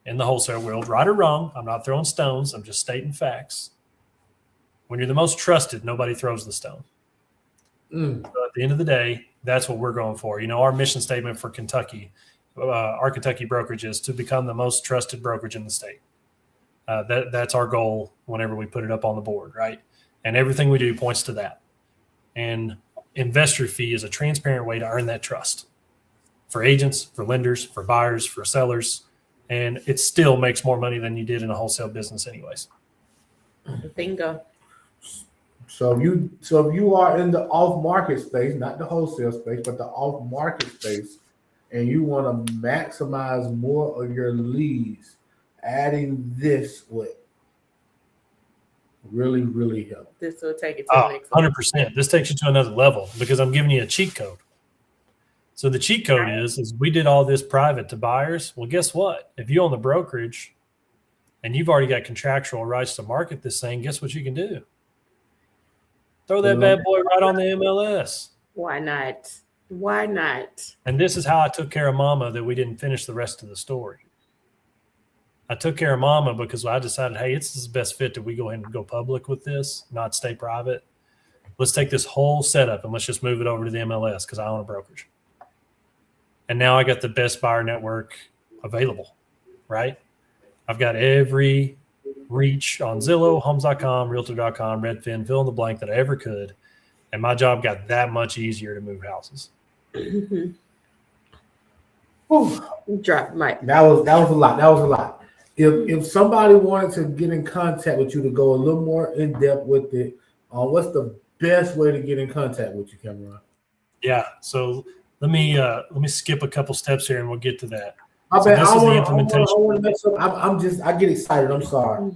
D: in the wholesale world, right or wrong, I'm not throwing stones, I'm just stating facts. When you're the most trusted, nobody throws the stone. So at the end of the day, that's what we're going for. You know, our mission statement for Kentucky, our Kentucky brokerage, is to become the most trusted brokerage in the state. That's our goal whenever we put it up on the board, right? And everything we do points to that. And investor fee is a transparent way to earn that trust for agents, for lenders, for buyers, for sellers. And it still makes more money than you did in a wholesale business anyways.
A: Bingo.
B: So if you are in the off-market space, not the wholesale space, but the off-market space, and you want to maximize more of your leads, adding this would really, really help.
A: This will take it to the next level.
D: 100%. This takes you to another level because I'm giving you a cheat code. So the cheat code is we did all this private to buyers. Well, guess what? If you own the brokerage and you've already got contractual rights to market this thing, guess what you can do? Throw that bad boy right on the MLS.
A: Why not? Why not?
D: And this is how I took care of Mama that we didn't finish the rest of the story. I took care of Mama because I decided, hey, it's the best fit that we go ahead and go public with this, not stay private. Let's take this whole setup and let's just move it over to the MLS because I own a brokerage. And now I got the best buyer network available, right? I've got every reach on Zillow, Homes.com, Realtor.com, Redfin, fill in the blank that I ever could. And my job got that much easier to move houses.
A: Drop mic.
B: That was a lot. If somebody wanted to get in contact with you to go a little more in depth with it, what's the best way to get in contact with you, Cameron?
D: Yeah. So let me skip a couple steps here, and we'll get to that.
B: I
D: So
B: bet
D: this
B: I
D: is the
B: want
D: implementation.
B: to mess up. I get excited. I'm sorry.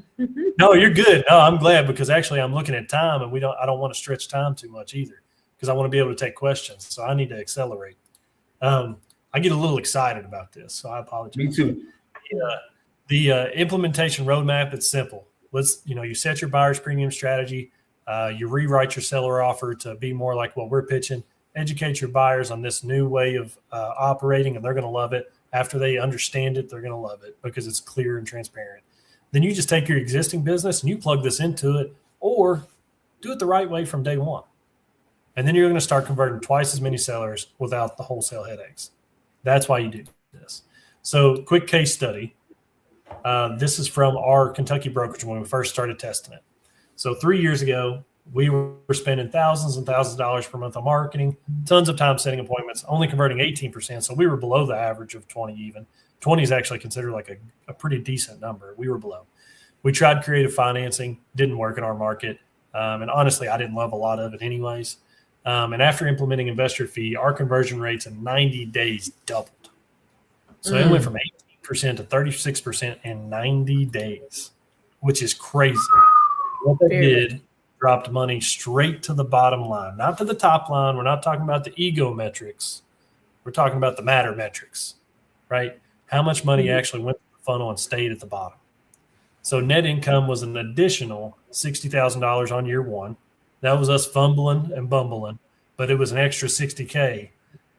D: No, you're good. No, I'm glad because actually I'm looking at time, and I don't want to stretch time too much either because I want to be able to take questions. So I need to accelerate. I get a little excited about this, so I apologize.
B: Me too.
D: The implementation roadmap, it's simple. You set your buyer's premium strategy. You rewrite your seller offer to be more like what we're pitching. Educate your buyers on this new way of operating, and they're going to love it. After they understand it, they're going to love it because it's clear and transparent. Then you just take your existing business and you plug this into it, or do it the right way from day one. And then you're going to start converting twice as many sellers without the wholesale headaches. That's why you do this. So, quick case study. This is from our Kentucky brokerage when we first started testing it. So 3 years ago, we were spending thousands and thousands of dollars per month on marketing, tons of time setting appointments, only converting 18%. So we were below the average of 20 even. 20 is actually considered like a pretty decent number. We were below. We tried creative financing, didn't work in our market. And honestly, I didn't love a lot of it anyways. And after implementing investor fee, our conversion rates in 90 days doubled. So it went from 18% to 36% in 90 days, which is crazy. What they did, dropped money straight to the bottom line, not to the top line. We're not talking about the ego metrics. We're talking about the matter metrics, right? How much money actually went to the funnel and stayed at the bottom. So net income was an additional $60,000 on year one. That was us fumbling and bumbling, but it was an extra $60K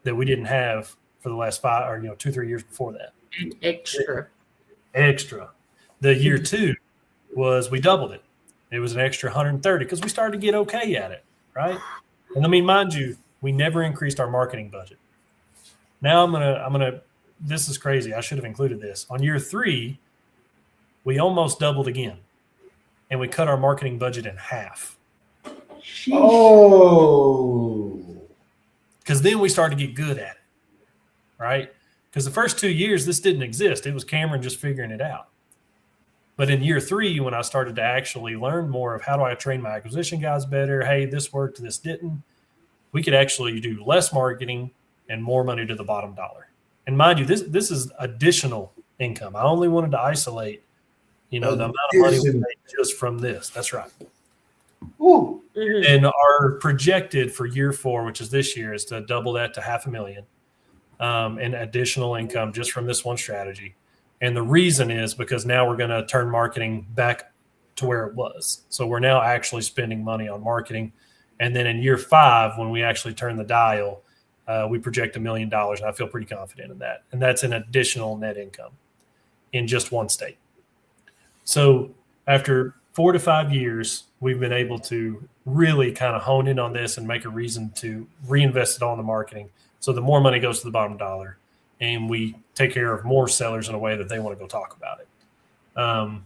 D: that we didn't have for the last 2-3 years before that. Extra. The year two was we doubled it. It was an extra 130 because we started to get okay at it, right? And I mean, mind you, we never increased our marketing budget. Now I'm gonna. This is crazy. I should have included this. On year three, we almost doubled again, and we cut our marketing budget in half.
B: Oh,
D: because then we started to get good at it, right? Because the first 2 years, this didn't exist. It was Cameron just figuring it out. But in year three, when I started to actually learn more of how do I train my acquisition guys better, hey, this worked, this didn't, we could actually do less marketing and more money to the bottom dollar. And mind you, this is additional income. I only wanted to isolate, the amount of money we made just from this. That's right.
B: Ooh.
D: And our projected for year four, which is this year, is to double that to $500,000 in additional income just from this one strategy. And the reason is because now we're going to turn marketing back to where it was. So we're now actually spending money on marketing. And then in year five, when we actually turn the dial, we project $1 million. And I feel pretty confident in that. And that's an additional net income in just one state. So after 4 to 5 years, we've been able to really kind of hone in on this and make a reason to reinvest it all in the marketing. So the more money goes to the bottom dollar, and we take care of more sellers in a way that they want to go talk about it. And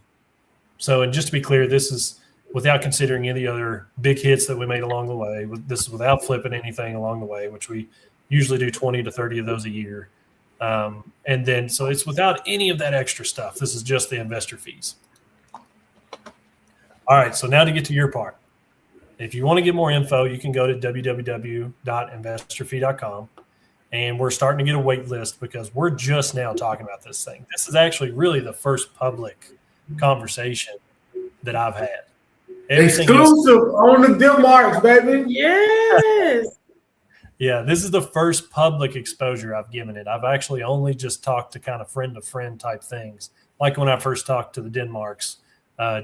D: just to be clear, this is without considering any other big hits that we made along the way. This is without flipping anything along the way, which we usually do 20 to 30 of those a year. And then, so it's without any of that extra stuff. This is just the investor fees. All right, so now to get to your part. If you want to get more info, you can go to www.investorfee.com. And we're starting to get a wait list because we're just now talking about this thing. This is actually really the first public conversation that I've had.
B: Exclusive on the Denmarks, baby.
A: Yes.
D: Yeah, this is the first public exposure I've given it. I've actually only just talked to kind of friend-to-friend type things, like when I first talked to the Denmarks,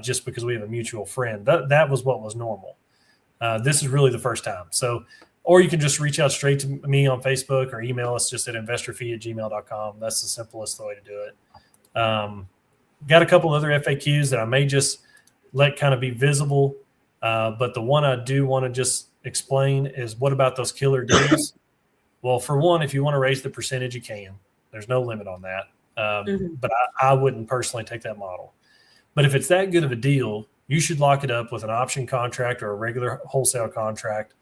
D: just because we have a mutual friend. That was what was normal. This is really the first time. So, or you can just reach out straight to me on Facebook or email us just at investorfee@gmail.com. That's the simplest way to do it. Got a couple other FAQs that I may just let kind of be visible. But the one I do want to just explain is what about those killer deals? Well, for one, if you want to raise the percentage, you can. There's no limit on that. But I wouldn't personally take that model. But if it's that good of a deal, you should lock it up with an option contract or a regular wholesale contract,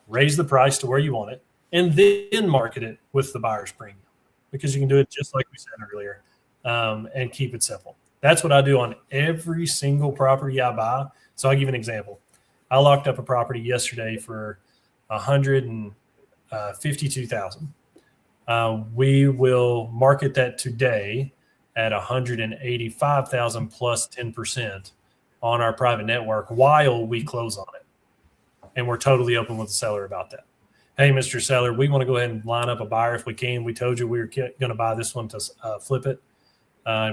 D: raise the price to where you want it, and then market it with the buyer's premium, because you can do it just like we said earlier, and keep it simple. That's what I do on every single property I buy. So I'll give you an example. I locked up a property yesterday for $152,000. We will market that today at $185,000 plus 10% on our private network while we close on it. And we're totally open with the seller about that. Hey, Mr. Seller, we want to go ahead and line up a buyer if we can. We told you we were going to buy this one to flip it.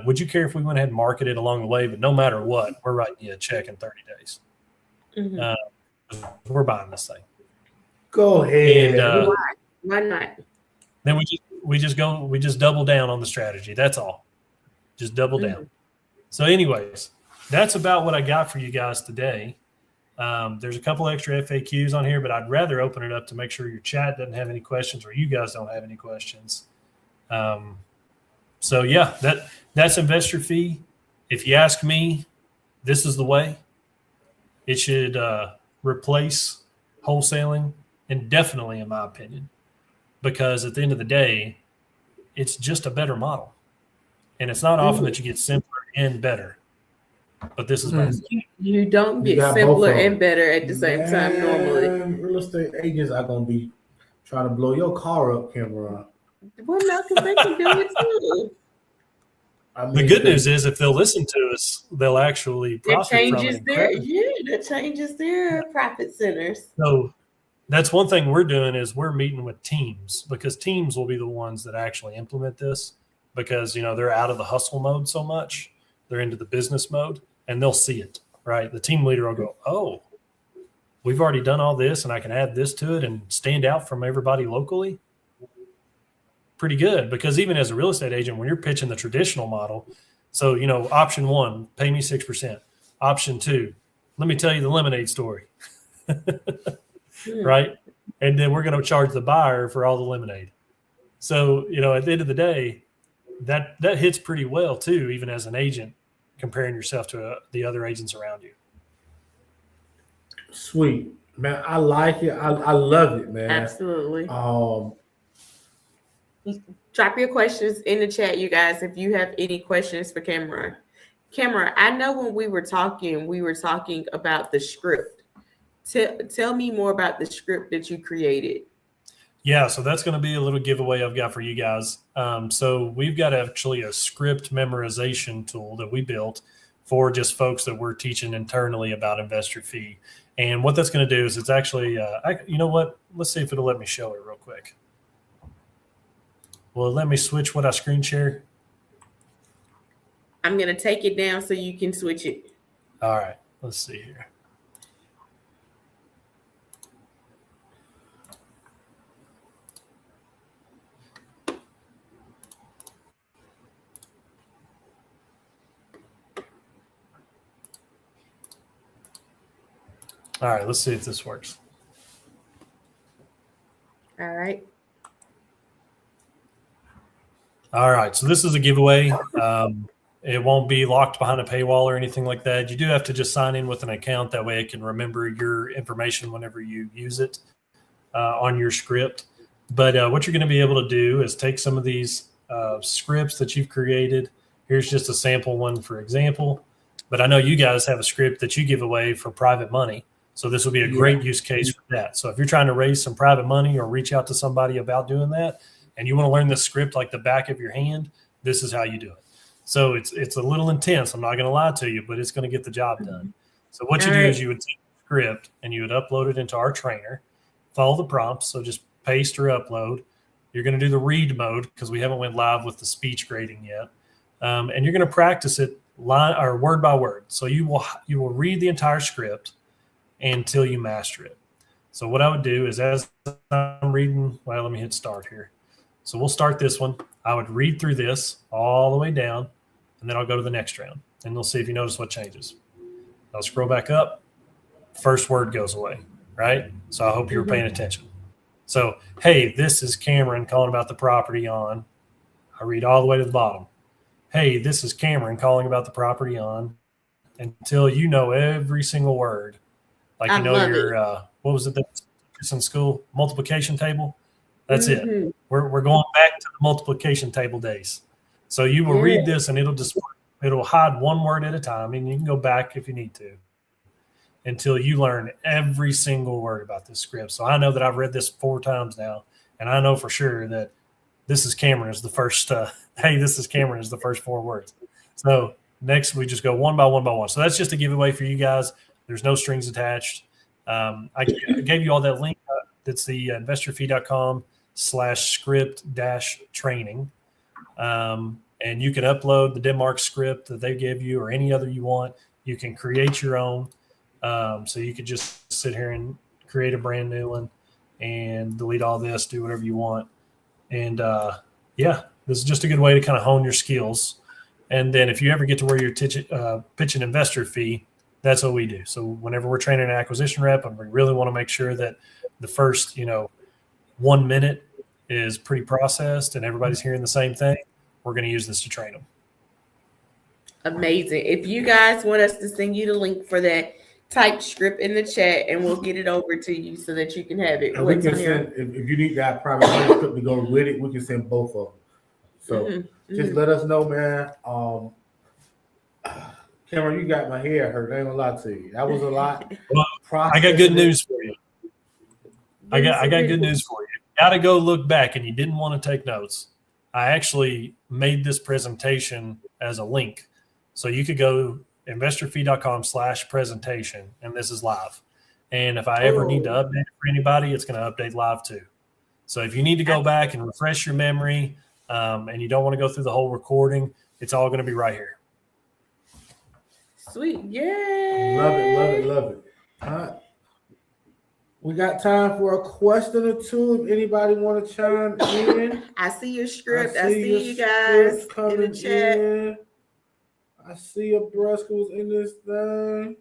D: Would you care if we went ahead and market it along the way? But no matter what, we're writing you a check in 30 days. We're buying this thing.
B: Go ahead.
D: And,
A: Why not?
D: then we just double down on the strategy. That's all. Just double down. So anyways, that's about what I got for you guys today. There's a couple extra FAQs on here, but I'd rather open it up to make sure your chat doesn't have any questions or you guys don't have any questions. So yeah, that's investor fee. If you ask me, this is the way. It should replace wholesaling indefinitely, in my opinion, because at the end of the day, it's just a better model. And it's not often that you get simpler and better. But this is better.
A: You don't get simpler and better at the same time normally.
B: Real estate agents are going to be trying to blow your car up, Cameron.
A: Well, no, because they can do it too.
D: The good news is if they'll listen to us, they'll actually profit from it.
A: That changes their profit centers.
D: So that's one thing we're doing is we're meeting with teams, because teams will be the ones that actually implement this, because they're out of the hustle mode so much. They're into the business mode and they'll see it, right? The team leader will go, oh, we've already done all this and I can add this to it and stand out from everybody locally. Pretty good, because even as a real estate agent, when you're pitching the traditional model, so, option 1, pay me 6%. Option 2, let me tell you the lemonade story, right? And then we're going to charge the buyer for all the lemonade. So, at the end of the day, that hits pretty well too, even as an agent, comparing yourself to the other agents around you.
B: Sweet, man. I like it. I love it, man.
A: Absolutely. Drop your questions in the chat, you guys, if you have any questions for Cameron. Cameron, I know when we were talking about the script. Tell me more about the script that you created.
D: Yeah, so that's going to be a little giveaway I've got for you guys. So we've got actually a script memorization tool that we built for just folks that we're teaching internally about investor fee. And what that's going to do is it's actually, you know what? Let's see if it'll let me show it real quick. Well, let me switch what I screen share.
A: I'm going to take it down so you can switch it.
D: All right, let's see here. All right, let's see if this works.
A: All right.
D: All right, so this is a giveaway. It won't be locked behind a paywall or anything like that. You do have to just sign in with an account. That way it can remember your information whenever you use it on your script. But what you're going to be able to do is take some of these scripts that you've created. Here's just a sample one, for example. But I know you guys have a script that you give away for private money. So this will be a great use case for that. So if you're trying to raise some private money or reach out to somebody about doing that, and you want to learn this script like the back of your hand, this is how you do it. So it's a little intense. I'm not going to lie to you, but it's going to get the job done. So what you do is you would take the script and you would upload it into our trainer, follow the prompts. So just paste or upload. You're going to do the read mode because we haven't went live with the speech grading yet. And you're going to practice it line or word by word. So you will read the entire script until you master it. So what I would do is as I'm reading, well, let me hit start here. So we'll start this one. I would read through this all the way down, and then I'll go to the next round, and we'll see if you notice what changes. I'll scroll back up. First word goes away, right? So I hope you were paying attention. So, hey, this is Cameron calling about the property on. I read all the way to the bottom. Hey, this is Cameron calling about the property on, until you know every single word. Like, you know, your, what was it that was in school? Multiplication table. That's it. We're going back to the multiplication table days. So you will read this and it'll display It'll hide one word at a time, and you can go back if you need to until you learn every single word about this script. So I know that I've read this 4 times now, and I know for sure that this is Cameron is the first. Hey, this is Cameron is the first 4 words. So next we just go one by one by one. So that's just a giveaway for you guys. There's no strings attached. I gave you all that link. That's the investorfee.com/script-training. And you can upload the Denmark script that they give you or any other you want. You can create your own. So you could just sit here and create a brand new one and delete all this, do whatever you want. And this is just a good way to kind of hone your skills. And then if you ever get to where you're pitching investor fee, that's what we do. So whenever we're training an acquisition rep and we really want to make sure that the first, 1 minute is pretty processed and everybody's hearing the same thing, we're going to use this to train them.
A: Amazing. If you guys want us to send you the link for that, type script in the chat and we'll get it over to you so that you can have it.
B: And we can send, if you need that private script to go with it, we can send both of them. So just let us know, man. Cameron, you got my hair hurt. I ain't gonna lie to you. That was a lot.
D: Well, I got good news for you. I got good news for you. Got to go look back, and you didn't want to take notes. I actually made this presentation as a link, so you could go investorfee.com/presentation, and this is live. And if I ever need to update it for anybody, it's going to update live too. So if you need to go back and refresh your memory, and you don't want to go through the whole recording, it's all going to be right here.
A: Sweet. Yay.
B: Love it. We got time for a question or two. If anybody want to chime in.
A: I see your script. I see you guys in the chat.
B: I see a Brusca was in this thing.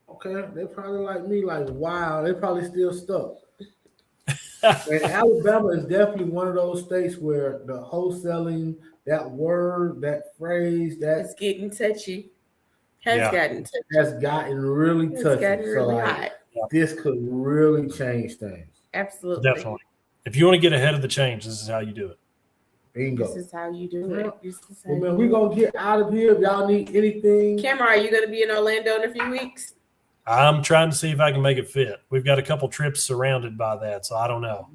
B: Okay, they probably like me, like, wow, they probably still stuck. And Alabama is definitely one of those states where the wholesaling, that word, that phrase,
A: it's getting touchy. Has gotten
B: really touchy.
A: Gotten really hot.
B: This could really change things.
A: Absolutely.
D: Definitely. If you want to get ahead of the change, this is how you do it.
B: Bingo.
A: This is how you do it.
B: Well, man, we're going to get out of here. If y'all need anything.
A: Cameron, are you going to be in Orlando in a few weeks?
D: I'm trying to see if I can make it fit. We've got a couple trips surrounded by that, so I don't know.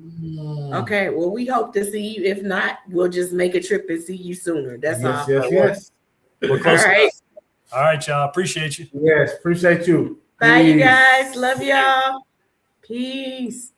A: Okay, well, we hope to see you. If not, we'll just make a trip and see you sooner. That's all.
B: Yes.
D: We're close. All right. All right, y'all. Appreciate you.
B: Yes, appreciate you.
A: Bye, you guys. Love y'all. Peace.